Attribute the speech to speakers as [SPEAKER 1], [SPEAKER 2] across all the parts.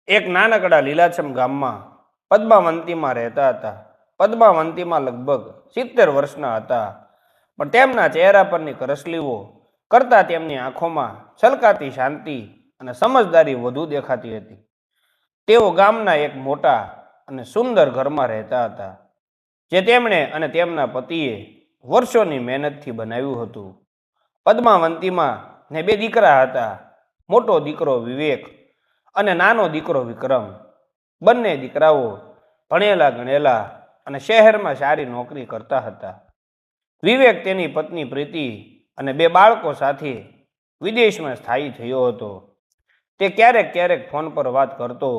[SPEAKER 1] એક નાનકડા લીલાછમ ગામમાં પદ્માવંતીમાં રહેતા હતા. પદ્માવંતીમાં લગભગ 70 વર્ષના હતા, પણ તેમના ચહેરા પરની કરસલીઓ કરતાં તેમની આંખોમાં છલકાતી શાંતિ અને સમજદારી વધુ દેખાતી હતી. તેઓ ગામના એક મોટા અને સુંદર ઘરમાં રહેતા હતા, જે તેમણે અને તેમના પતિએ વર્ષોની મહેનતથી બનાવ્યું હતું. પદ્માવંતીમાં ને 2 દીકરા હતા, મોટો દીકરો વિવેક અને નાનો દીકરો વિક્રમ. બંને દીકરાઓ ભણેલા ગણેલા અને શહેરમાં સારી નોકરી કરતા હતા. વિવેક તેની પત્ની પ્રીતિ અને 2 બાળકો સાથે વિદેશમાં સ્થાયી થયો હતો. તે ક્યારેક ક્યારેક ફોન પર વાત કરતો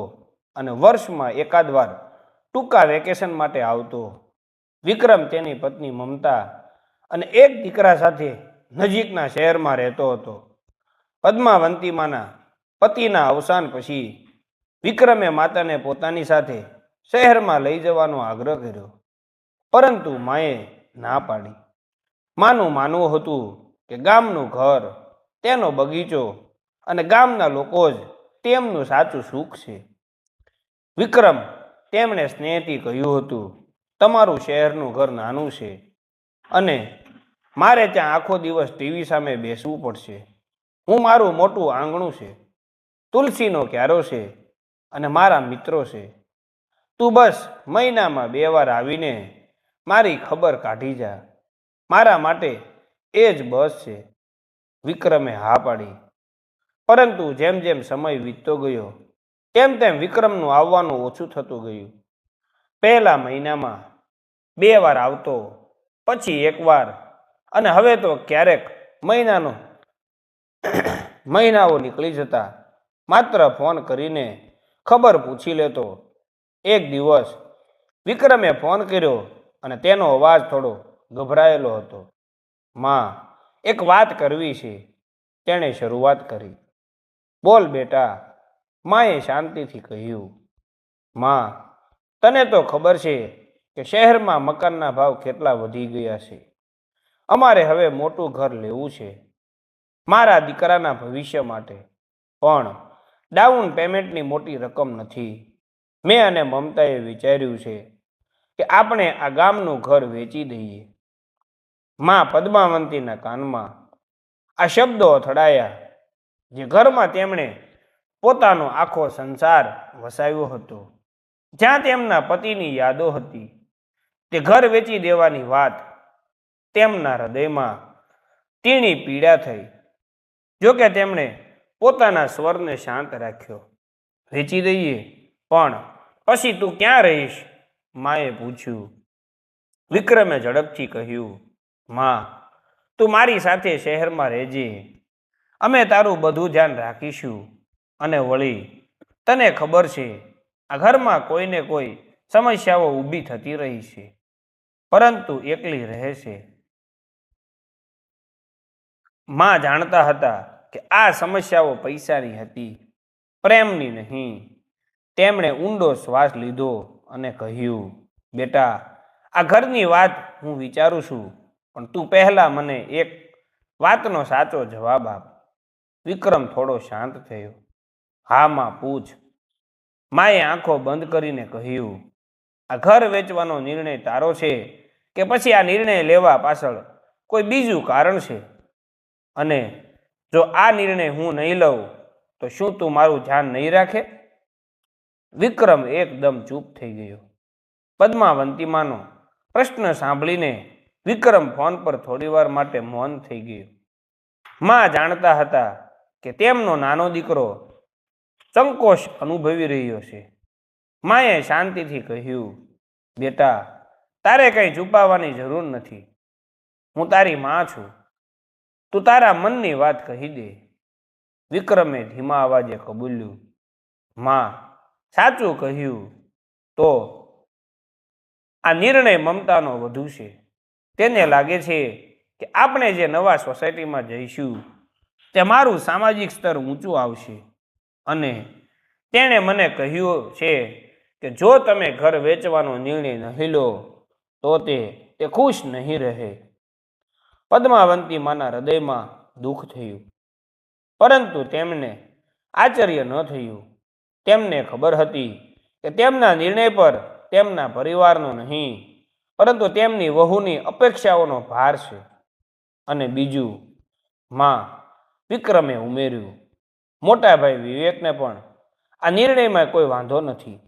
[SPEAKER 1] અને વર્ષમાં એકાદ વાર ટૂંકા વેકેશન માટે આવતો. વિક્રમ તેની પત્ની મમતા અને એક દીકરા સાથે નજીકના શહેરમાં રહેતો હતો. પદ્માવંતીમાંના પતિના અવસાન પછી વિક્રમે માતાને પોતાની સાથે શહેરમાં લઈ જવાનો આગ્રહ કર્યો, પરંતુ માએ ના પાડી. માનું માનવું હતું કે ગામનું ઘર, તેનો બગીચો અને ગામના લોકો જ તેમનું સાચું સુખ છે. વિક્રમ, તેમણે સ્નેહથી કહ્યું હતું, તમારું શહેરનું ઘર નાનું છે અને મારે ત્યાં આખો દિવસ ટીવી સામે બેસવું પડશે. મારું મોટું આંગણું છે, તુલસીનો ક્યારો છે અને મારા મિત્રો છે. તું બસ મહિનામાં 2 વાર આવીને મારી ખબર કાઢી જા. મારા માટે એ જ બસ છે. વિક્રમે હા પાડી. પરંતુ જેમ જેમ સમય વીતતો ગયો તેમ તેમ વિક્રમનું આવવાનું ઓછું થતું ગયું. પહેલા મહિનામાં 2 વાર આવતો, પછી 1 વાર, અને હવે તો ક્યારેક મહિનાઓ નીકળી જતા. માત્ર ફોન કરીને ખબર પૂછી લેતો. એક દિવસ વિક્રમે ફોન કર્યો અને તેનો અવાજ થોડો ગભરાયેલો હતો. માં, એક વાત કરવી છે, તેણે શરૂઆત કરી. બોલ બેટા, માએ શાંતિથી કહ્યું. માં, તને તો ખબર છે કે શહેરમાં મકાનના ભાવ કેટલા વધી ગયા છે. અમારે હવે મોટું ઘર લેવું છે મારા દીકરાના ભવિષ્ય માટે, પણ ડાઉન પેમેન્ટની મોટી રકમ નથી. મેં અને મમતાએ વિચાર્યું છે કે આપણે આ ગામનું ઘર વેચી દઈએ. માં પદ્માવંતીના કાનમાં આ શબ્દો અથડાયા, જે ઘરમાં તેમણે પોતાનો આખો સંસાર વસાવ્યો હતો, જ્યાં તેમના પતિની યાદો હતી. તે ઘર વેચી દેવાની વાત તેમના હૃદયમાં તીણી પીડા થઈ. જોકે તેમણે પોતાના સ્વરને શાંત રાખ્યો. વેચી દઈએ, પણ પછી તું ક્યાં રહીશ? માએ પૂછ્યું. વિક્રમે ઝડપથી કહ્યું, માં, તું મારી સાથે શહેરમાં રહેજે. અમે તારું બધું ધ્યાન રાખીશું. અને વળી, તને ખબર છે, આ ઘરમાં કોઈને કોઈ સમસ્યાઓ ઊભી થતી રહી છે, પરંતુ એકલી રહે છે. માં જાણતા હતા કે આ સમસ્યાઓ પૈસાની હતી, પ્રેમની નહીં. તેમણે ઊંડો શ્વાસ લીધો અને કહ્યું, બેટા, આ ઘરની વાત હું વિચારું છું, પણ તું પહેલા મને એક વાતનો સાચો જવાબ આપ. વિક્રમ થોડો શાંત થયો. હા માં, પૂછ. માએ આંખો બંધ કરીને કહ્યું, આ ઘર વેચવાનો નિર્ણય તારો છે કે પછી આ નિર્ણય લેવા પાછળ કોઈ બીજું કારણ છે? અને જો આ નિર્ણય હું નહીં લઉં તો શું તું મારું ધ્યાન નહીં રાખે? વિક્રમ એકદમ ચૂપ થઈ ગયો. પદ્માવંતીમાંનો પ્રશ્ન સાંભળીને વિક્રમ ફોન પર થોડીવાર માટે મૌન થઈ ગયો. માં જાણતા હતા કે તેમનો નાનો દીકરો સંકોચ અનુભવી રહ્યો છે. માએ શાંતિથી કહ્યું, બેટા, તારે કંઈ છુપાવવાની જરૂર નથી. હું તારી માં છું. તું તારા મનની વાત કહી દે. વિક્રમે ધીમા અવાજે કબૂલ્યું, માં, સાચું કહ્યું તો આ નિર્ણય મમતાનો વધુ છે. તેને લાગે છે કે આપણે જે નવા સોસાયટીમાં જઈશું તે મારું સામાજિક સ્તર ઊંચું આવશે, અને તેણે મને કહ્યું છે કે જો તમે ઘર વેચવાનો નિર્ણય નહીં લો તો તે ખુશ નહીં રહે. પદ્માવંતી માના હૃદયમાં દુઃખ થયું, પરંતુ તેમને આશ્ચર્ય ન થયું. તેમને ખબર હતી કે તેમના નિર્ણય પર તેમના પરિવારનો નહીં, પરંતુ તેમની વહુની અપેક્ષાઓનો ભાર છે. અને બીજું, માં વિક્રમે ઉમેર્યું, મોટા ભાઈ વિવેકને પણ આ નિર્ણયમાં કોઈ વાંધો નથી.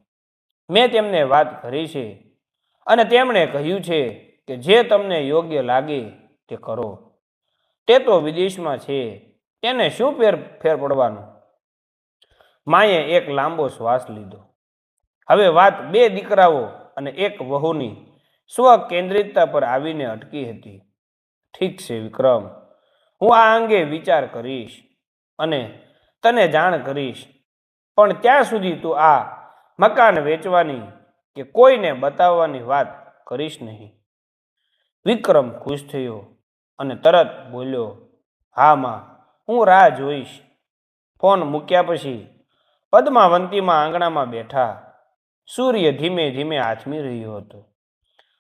[SPEAKER 1] મેં તેમને વાત કરી છે અને તેમણે કહ્યું છે કે જે તમને યોગ્ય લાગે તે કરો. તે તો વિદેશમાં છે, તેને શું ફેર પડવાનું? માએ એક લાંબો શ્વાસ લીધો. હવે વાત બે દીકરાઓ અને એક વહુની સ્વકેન્દ્રિતતા પર આવીને અટકી હતી. ઠીક છે વિક્રમ, હું આ અંગે વિચાર કરીશ અને તને જાણ કરીશ, પણ ત્યાં સુધી તું આ મકાન વેચવાની કે કોઈને બતાવવાની વાત કરીશ નહીં. વિક્રમ ખુશ થયો અને તરત બોલ્યો, હા માં, હું રાહ જોઈશ. ફોન મૂક્યા પછી પદ્માવંતીમાં આંગણામાં બેઠા. સૂર્ય ધીમે ધીમે આથમી રહ્યો હતો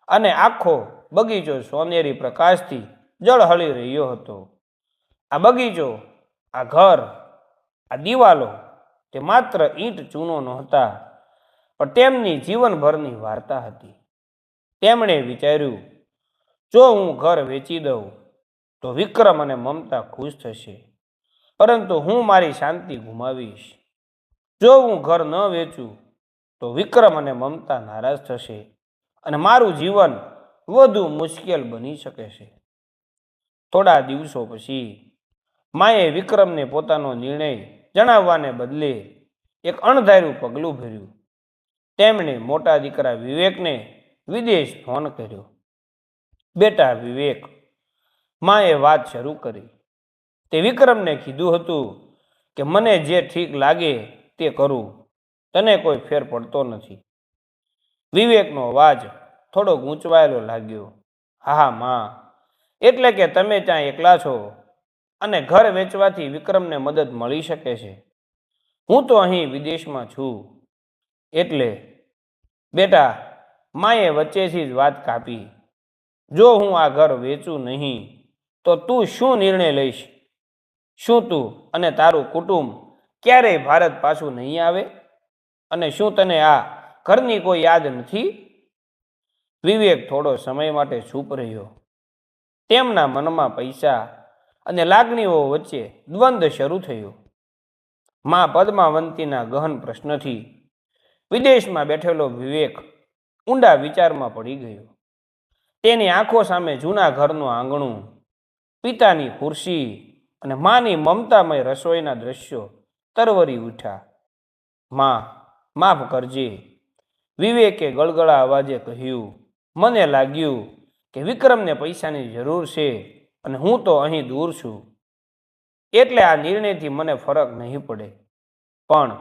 [SPEAKER 1] અને આખો બગીચો સોનેરી પ્રકાશથી ઝળહળી રહ્યો હતો. આ બગીચો, આ ઘર, આ દિવાલો, તે માત્ર ઈંટ ચૂનો નહોતા, પણ તેમની જીવનભરની વાર્તા હતી. તેમણે વિચાર્યું, જો હું ઘર વેચી દઉં તો વિક્રમ અને મમતા ખુશ થશે, પરંતુ હું મારી શાંતિ ગુમાવીશ. જો હું ઘર ન વેચું તો વિક્રમ અને મમતા નારાજ થશે અને મારું જીવન વધુ મુશ્કેલ બની શકે છે. થોડા દિવસો પછી માએ વિક્રમને પોતાનો નિર્ણય જણાવવાને બદલે એક અણધાર્યું પગલું ભર્યું. તેમણે મોટા દીકરા વિવેકને વિદેશ ફોન કર્યો. બેટા વિવેક, માએ વાત શરૂ કરી, તે વિક્રમને કીધું હતું કે મને જે ઠીક લાગે તે કરું, તને કોઈ ફેર પડતો નથી. વિવેકનો અવાજ થોડો ગૂંચવાયેલો લાગ્યો. હા માં, એટલે કે તમે ત્યાં એકલા છો અને ઘર વેચવાથી વિક્રમને મદદ મળી શકે છે. હું તો અહીં વિદેશમાં છું. એટલે બેટા, માએ વચ્ચેથી જ વાત કાપી, જો હું આ ઘર વેચું નહીં તો તું શું નિર્ણય લઈશ? શું તું અને તારું કુટુંબ ક્યારેય ભારત પાછું નહીં આવે? અને શું તને આ ઘરની કોઈ યાદ નથી? વિવેક થોડો સમય માટે ચૂપ રહ્યો. તેમના મનમાં પૈસા અને લાગણીઓ વચ્ચે દ્વંદ્વ શરૂ થયો. માં પદ્માવંતીના ગહન પ્રશ્નથી વિદેશમાં બેઠેલો વિવેક ઊંડા વિચારમાં પડી ગયો. તેની આંખો સામે જૂના ઘરનું આંગણું, પિતાની ખુરશી અને માની મમતામય રસોઈના દ્રશ્યો તરવરી ઉઠ્યા. માં, માફ કરજે, વિવેકે ગળગળા અવાજે કહ્યું. મને લાગ્યું કે વિક્રમને પૈસાની જરૂર છે અને હું તો અહીં દૂર છું, એટલે આ નિર્ણયથી મને ફરક નહીં પડે, પણ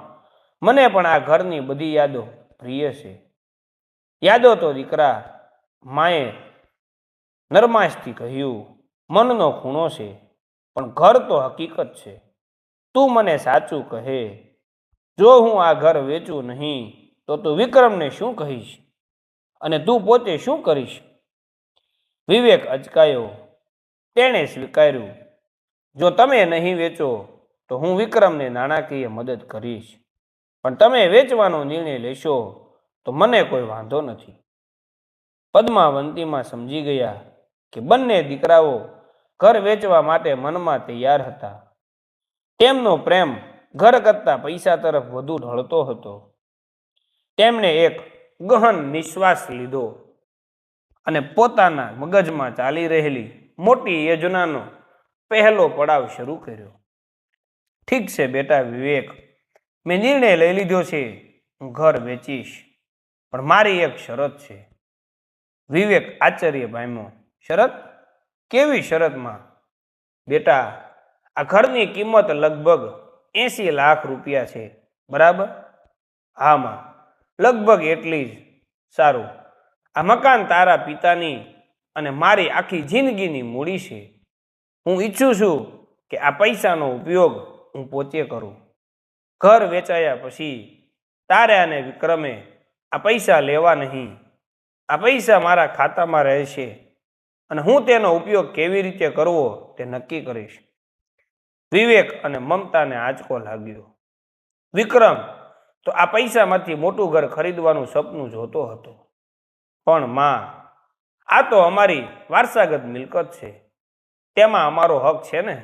[SPEAKER 1] મને પણ આ ઘરની બધી યાદો પ્રિય છે. યાદો તો દીકરા, માએ નરમાશથી કહ્યું, મનનો ખૂણો છે, પણ ઘર તો હકીકત છે. તું મને સાચું કહે, જો હું આ ઘર વેચું નહીં તો તું વિક્રમને શું કહીશ અને તું પોતે શું કરીશ? વિવેક અચકાયો. તેણે સ્વીકાર્યું, જો તમે નહીં વેચો તો હું વિક્રમને નાણાકીય મદદ કરીશ, પણ તમે વેચવાનો નિર્ણય લેશો તો મને કોઈ વાંધો નથી. પદ્માવંતીમાં સમજી ગયા કે બંને દીકરાઓ ઘર વેચવા માટે મનમાં તૈયાર હતા. તેમનો પ્રેમ ઘર કરતાં પૈસા તરફ વધુ ઢળતો હતો. તેમણે એક ગહન નિશ્વાસ લીધો અને પોતાના મગજમાં ચાલી રહેલી મોટી યોજનાનો પહેલો પડાવ શરૂ કર્યો. ઠીક છે બેટા વિવેક, મેં નિર્ણય લઈ લીધો છે, હું ઘર વેચીશ, પણ મારી એક શરત છે. વિવેક આશ્ચર્ય પામ્યો. શરત? કેવી શરતમાં? બેટા, આ ઘરની કિંમત લગભગ 80 લાખ રૂપિયા છે, બરાબર? હા માં, લગભગ એટલી જ. સારું, આ મકાન તારા પિતાની અને મારી આખી જિંદગીની મૂડી છે. હું ઈચ્છું છું કે આ પૈસાનો ઉપયોગ હું પોતે કરું. ઘર વેચાયા પછી તારે અને વિક્રમે આ પૈસા લેવા નહીં. આ પૈસા મારા ખાતામાં રહેશે અને હું તેનો ઉપયોગ કેવી રીતે કરવો તે નક્કી કરીશ. વિવેક અને મમતાને આંચકો લાગ્યો. વિક્રમ, તો આ પૈસામાંથી મોટું ઘર ખરીદવાનું સપનું જોતો હતો. પણ માં, આ તો અમારી વારસાગત મિલકત છે, તેમાં અમારો હક છે ને?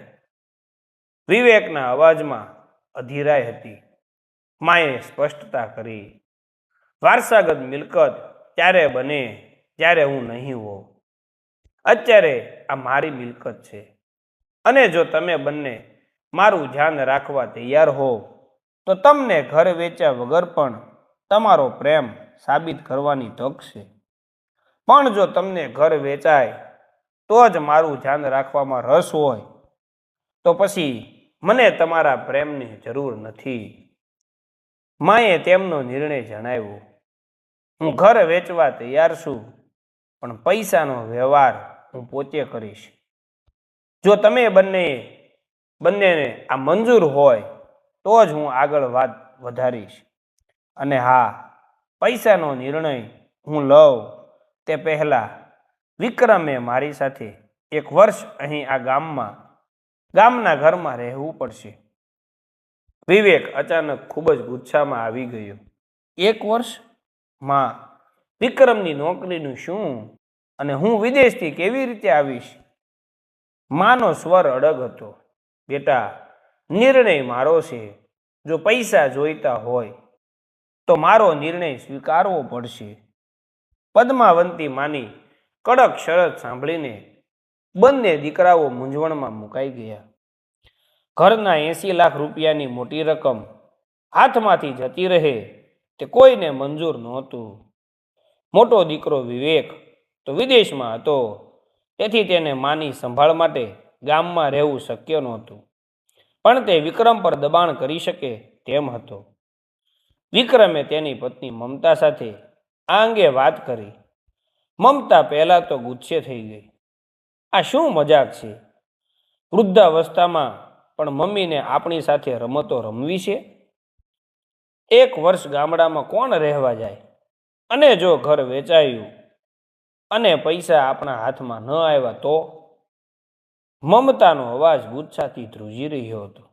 [SPEAKER 1] વિવેકના અવાજમાં અધીરાઈ હતી. માએ સ્પષ્ટતા કરી, વારસાગત મિલકત ત્યારે બને જ્યારે હું નહીં હોઉં. અત્યારે આ મારી મિલકત છે, અને જો તમે બંને મારું ધ્યાન રાખવા તૈયાર હો તો તમને ઘર વેચ્યા વગર પણ તમારો પ્રેમ સાબિત કરવાની તક છે. પણ જો તમને ઘર વેચાય તો જ મારું ધ્યાન રાખવામાં રસ હોય તો પછી મને તમારા પ્રેમની જરૂર નથી. માએ તેમનો નિર્ણય જણાવ્યો. હું ઘર વેચવા તૈયાર છું, પણ પૈસાનો વ્યવહાર હું પોતે કરીશ. જો તમે બંનેને આ મંજૂર હોય તો જ હું આગળ વાત વધારીશ. અને હા, પૈસાનો નિર્ણય હું લઉં તે પહેલાં વિક્રમે મારી સાથે 1 વર્ષ અહીં આ ગામના ઘરમાં રહેવું પડશે. વિવેક અચાનક ખૂબ જ ગુસ્સામાં આવી ગયો. 1 વર્ષ? માં, વિક્રમની નોકરીનું શું? અને હું વિદેશથી કેવી રીતે આવીશ? માનો સ્વર અડગ હતો. બેટા, નિર્ણય મારો છે. જો પૈસા જોઈતા હોય તો મારો નિર્ણય સ્વીકારવો પડશે. પદ્માવંતી માની કડક શરત સાંભળીને બંને દીકરાઓ મૂંઝવણમાં મુકાઈ ગયા. ઘરના 80 લાખ રૂપિયાની મોટી રકમ હાથમાંથી જતી રહે તે કોઈને મંજૂર નહોતું. મોટો દીકરો વિવેક તો વિદેશમાં હતો, તેથી તેને માની સંભાળ માટે ગામમાં રહેવું શક્ય નહોતું. પણ તે વિક્રમ પર દબાણ કરી શકે તેમ હતો. વિક્રમે તેની પત્ની મમતા સાથે આ અંગે વાત કરી. મમતા પહેલાં તો ગુસ્સે થઈ ગઈ. આ શું મજાક છે? વૃદ્ધાવસ્થામાં પણ મમ્મીને આપણી સાથે રમતો રમવી છે? 1 વર્ષ ગામડામાં કોણ રહેવા જાય? અને જો ઘર વેચાયું અને પૈસા આપણા હાથમાં ન આવ્યા તો? મમતાનો અવાજ ગુસ્સાથી ધ્રુજી રહ્યો હતો.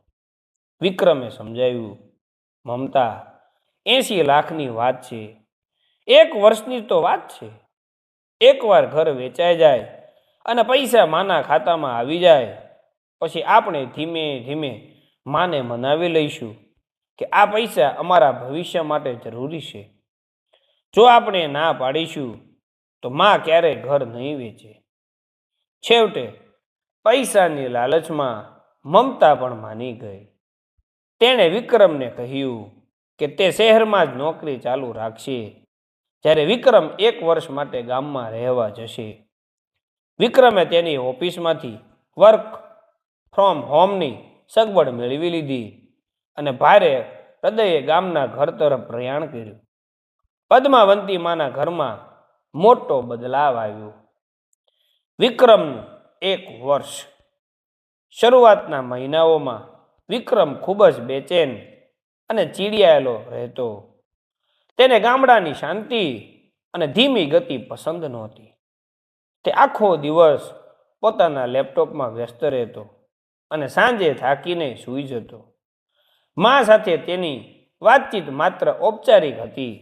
[SPEAKER 1] વિક્રમે સમજાવ્યું, મમતા, 80 લાખની વાત છે, 1 વર્ષની તો વાત છે. એકવાર ઘર વેચાઈ જાય અને પૈસા માના ખાતામાં આવી જાય પછી આપણે ધીમે ધીમે માને મનાવી લઈશું કે આ પૈસા અમારા ભવિષ્ય માટે જરૂરી છે. જો આપણે ના પાડીશું તો માં ક્યારેય ઘર નહીં વેચે. છેવટે પૈસાની લાલચમાં મમતા પણ માની ગઈ. તેણે વિક્રમને કહ્યું કે તે શહેરમાં જ નોકરી ચાલુ રાખશે, જ્યારે વિક્રમ 1 વર્ષ માટે ગામમાં રહેવા જશે. વિક્રમે તેની ઓફિસમાંથી વર્ક ફ્રોમ હોમની સગવડ મેળવી લીધી અને ભારે હૃદયે ગામના ઘર તરફ પ્રયાણ કર્યું. પદ્માવંતી માના ઘરમાં મોટો બદલાવ આવ્યો. વિક્રમનું 1 વર્ષ. શરૂઆતના મહિનાઓમાં વિક્રમ ખૂબ જ બેચેન અને ચીડિયાયેલો રહેતો. તેને ગામડાની શાંતિ અને ધીમી ગતિ પસંદ નહોતી. તે આખો દિવસ પોતાના લેપટોપમાં વ્યસ્ત રહેતો અને સાંજે થાકીને સૂઈ જતો. મા સાથે તેની વાતચીત માત્ર ઔપચારિક હતી.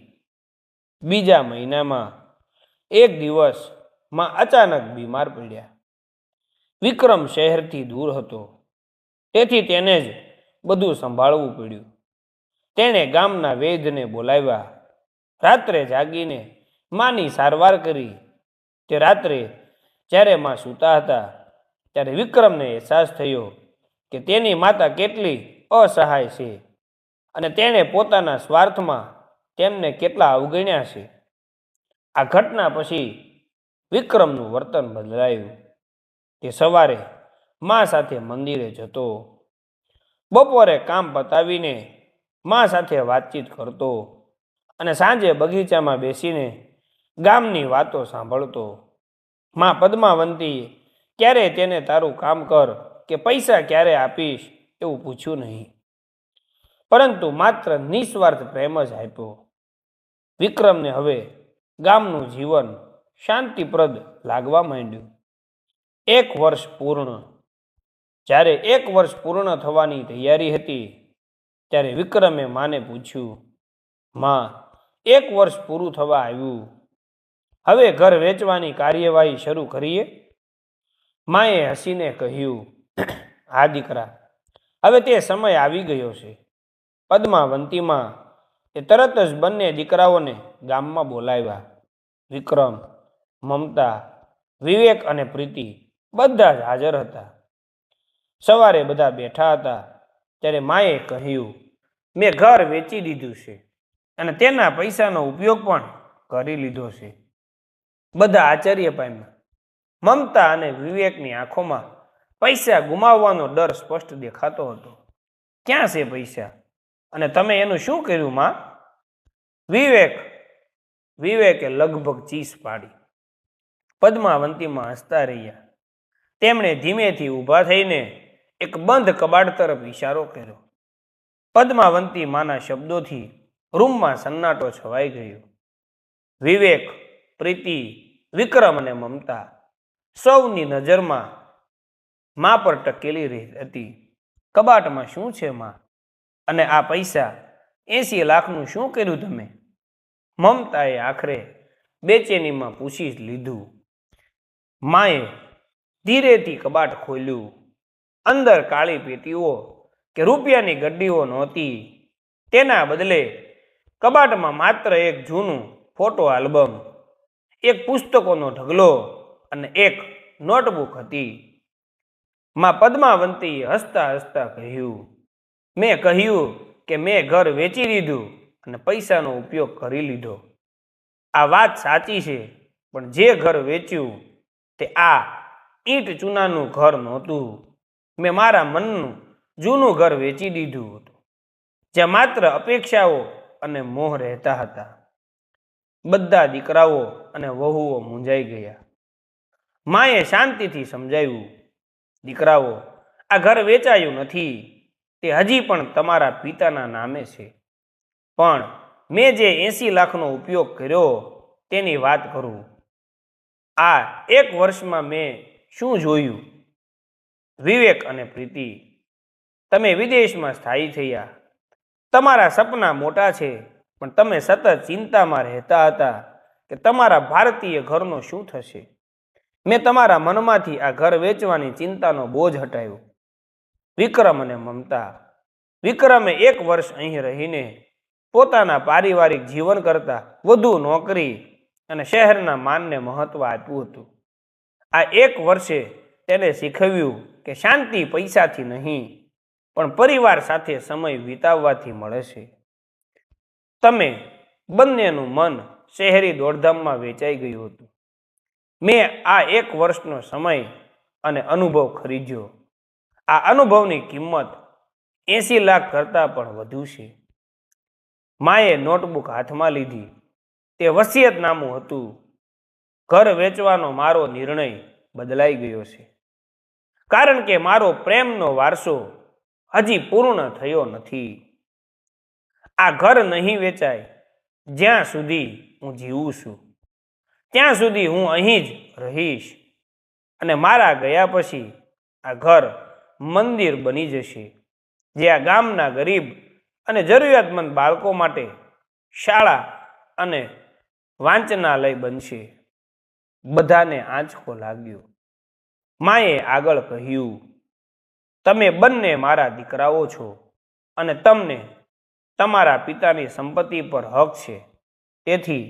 [SPEAKER 1] બીજા મહિનામાં એક દિવસ મા અચાનક બીમાર પડ્યા. વિક્રમ શહેરથી દૂર હતો, તેથી તેને જ બધું સંભાળવું પડ્યું. તેણે ગામના વૈદ્યને બોલાવ્યા. રાત્રે જાગીને માની સારવાર કરી. તે રાત્રે જ્યારે મા સૂતા હતા ત્યારે વિક્રમને અહેસાસ થયો કે તેની માતા કેટલી અસહાય છે અને તેણે પોતાના સ્વાર્થમાં તેમને કેટલા અવગણ્યા છે. આ ઘટના પછી વિક્રમનું વર્તન બદલાયું. તે સવારે મા સાથે મંદિરે જતો, બપોરે કામ પતાવીને મા સાથે વાતચીત કરતો અને સાંજે બગીચામાં બેસીને ગામની વાતો સાંભળતો. મા પદ્માવંતી ક્યારેય તેને તારું કામ કર કે પૈસા ક્યારે આપીશ એવું પૂછ્યું નહીં, પરંતુ માત્ર નિસ્વાર્થ પ્રેમ જ આપ્યો. વિક્રમને હવે ગામનું જીવન શાંતિપ્રદ લાગવા માંડ્યું. 1 વર્ષ પૂર્ણ. જ્યારે 1 વર્ષ પૂર્ણ થવાની તૈયારી હતી ત્યારે વિક્રમે માને પૂછ્યું, માં, 1 વર્ષ પૂરું થવા આવ્યું. હવે ઘર વેચવાની કાર્યવાહી શરૂ કરીએ? માએ હસીને કહ્યું, હા દીકરા, હવે તે સમય આવી ગયો છે. પદ્માવંતીમાં એ તરત જ બંને દીકરાઓને ગામમાં બોલાવ્યા. વિક્રમ, મમતા, વિવેક અને પ્રીતિ બધા જ હાજર હતા. સવારે બધા બેઠા હતા ત્યારે માએ કહ્યું, મેં ઘર વેચી દીધું છે અને તેના પૈસાનો ઉપયોગ પણ કરી લીધો છે. બધા આશ્ચર્ય પામ્યા. મમતા અને વિવેકની આંખોમાં પૈસા ગુમાવવાનો ડર સ્પષ્ટ દેખાતો હતો. ક્યાં છે પૈસા? અને તમે એનું શું કર્યું માં? વિવેકે લગભગ ચીસ પાડી. પદ્માવંતીમાં હસતા રહ્યા. તેમણે ધીમેથી ઊભા થઈને એક બંધ કબાટ તરફ ઇશારો કર્યો. પદ્માવંતી માના શબ્દોથી રૂમમાં સન્નાટો છવાઈ ગયો. વિવેક, પ્રીતિ, વિક્રમ અને મમતા સૌની નજરમાં મા પર ટકેલી રહી હતી. કબાટમાં શું છે માં? અને આ પૈસા 80 લાખનું શું કર્યું તમે? મમતાએ આખરે બેચેનીમાં પૂછી જ લીધું. માએ ધીરેથી કબાટ ખોલ્યું. અંદર કાળી પેટીઓ કે રૂપિયાની ગડ્ડીઓ નહોતી. તેના બદલે કબાટમાં માત્ર એક જૂનું ફોટો આલ્બમ, એક પુસ્તકોનો ઢગલો અને એક નોટબુક હતી. માં પદ્માવંતીએ હસતા હસતા કહ્યું, મેં કહ્યું કે મેં ઘર વેચી દીધું અને પૈસાનો ઉપયોગ કરી લીધો. આ વાત સાચી છે, પણ જે ઘર વેચ્યું તે આ ઈંટ ચૂનાનું ઘર નહોતું. મેં મારા મનનું જૂનું ઘર વેચી દીધું હતું, જ્યાં માત્ર અપેક્ષાઓ અને મોહ રહેતા હતા. બધા દીકરાઓ અને વહુઓ મૂંઝાઈ ગયા. માએ શાંતિથી સમજાવ્યું, દીકરાઓ, આ ઘર વેચાયું નથી. તે હજી પણ તમારા પિતાના નામે છે. પણ મેં જે 80 લાખનો ઉપયોગ કર્યો તેની વાત કરું. આ 1 વર્ષમાં મેં શું જોયું? વિવેક અને પ્રીતિ, તમે વિદેશમાં સ્થાયી થયા. તમારા સપના મોટા છે, પણ તમે સતત ચિંતામાં રહેતા હતા કે તમારા ભારતીય ઘરનો શું થશે. મેં તમારા મનમાંથી આ ઘર વેચવાની ચિંતાનો બોજ હટાવ્યો. વિક્રમ અને મમતા, વિક્રમે 1 વર્ષ અહીં રહીને પોતાના પારિવારિક જીવન કરતાં વધુ નોકરી અને શહેરના માનને મહત્વ આપ્યું હતું. આ 1 વર્ષે તેને શીખવ્યું કે શાંતિ પૈસાથી નહીં, પણ પરિવાર સાથે સમય વિતાવવાથી મળે છે. તમે બંનેનું મન શહેરી દોડધામમાં વેચાઈ ગયું હતું. મેં આ 1 વર્ષનો સમય અને અનુભવ ખરીદ્યો. આ અનુભવની કિંમત 80 લાખ કરતાં પણ વધુ છે. માએ નોટબુક હાથમાં લીધી. તે વસિયતનામું હતું. ઘર વેચવાનો મારો નિર્ણય બદલાઈ ગયો છે, કારણ કે મારો પ્રેમનો વારસો હજી પૂર્ણ થયો નથી. આ ઘર નહીં વેચાય. જ્યાં સુધી હું જીવું છું ત્યાં સુધી હું અહીં જ રહીશ. અને મારા ગયા પછી આ ઘર મંદિર બની જશે, જે આ ગામના ગરીબ અને જરૂરિયાતમંદ બાળકો માટે શાળા અને વાંચનાલય બનશે. બધાને આંચકો લાગ્યો. માએ આગળ કહ્યું, તમે બંને મારા દીકરાઓ છો અને તમને તમારા પિતાની સંપત્તિ પર હક છે. તેથી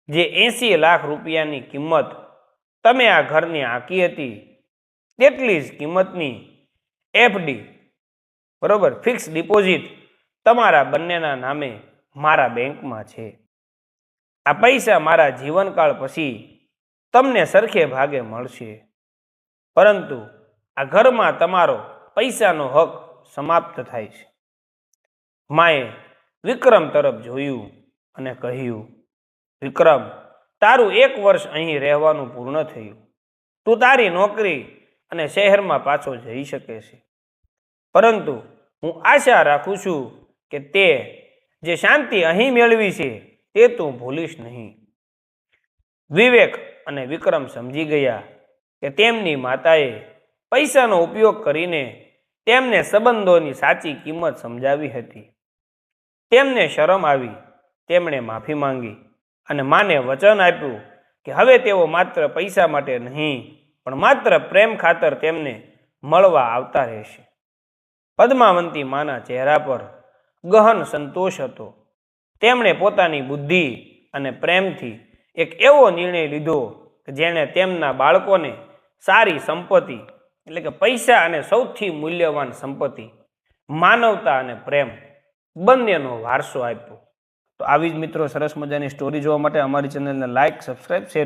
[SPEAKER 1] જે 80 લાખ રૂપિયાની કિંમત તમે આ ઘરની આંકી હતી, તેટલી જ કિંમતની FD, બરોબર, ફિક્સ ડિપોઝિટ તમારા બંનેના નામે મારા બેંકમાં છે. આ પૈસા મારા જીવનકાળ પછી તમને સરખે ભાગે મળશે, પરંતુ આ ઘરમાં તમારો પૈસાનો હક સમાપ્ત થાય છે. માએ વિક્રમ તરફ જોયું અને કહ્યું, વિક્રમ, તારું 1 વર્ષ અહીં રહેવાનું પૂર્ણ થયું. તું તારી નોકરી અને શહેરમાં પાછો જઈ શકે છે, પરંતુ હું આશા રાખું છું કે તે જે શાંતિ અહીં મેળવી છે તે તું ભૂલીશ નહીં. વિવેક અને વિક્રમ સમજી ગયા કે તેમની માતાએ પૈસાનો ઉપયોગ કરીને તેમને સંબંધોની સાચી કિંમત સમજાવી હતી. તેમને શરમ આવી તેમણે માફી માંગી અને માને વચન આપ્યું કે હવે તેઓ માત્ર પૈસા માટે નહીં પણ માત્ર પ્રેમ ખાતર તેમને મળવા આવતા રહેશે. પદ્માવંતી માના ચહેરા પર ગહન સંતોષ હતો. તેમણે પોતાની બુદ્ધિ અને પ્રેમથી એક એવો નિર્ણય લીધો કે જેણે તેમના બાળકોને સારી સંપત્તિ એટલે કે પૈસા અને સૌથી મૂલ્યવાન સંપત્તિ માનવતા અને પ્રેમ બંનેનો વારસો આપ્યો. તો આવી જ મિત્રો સરસ મજાની સ્ટોરી જોવા માટે અમારી ચેનલને લાઇક, સબસ્ક્રાઇબ, શેર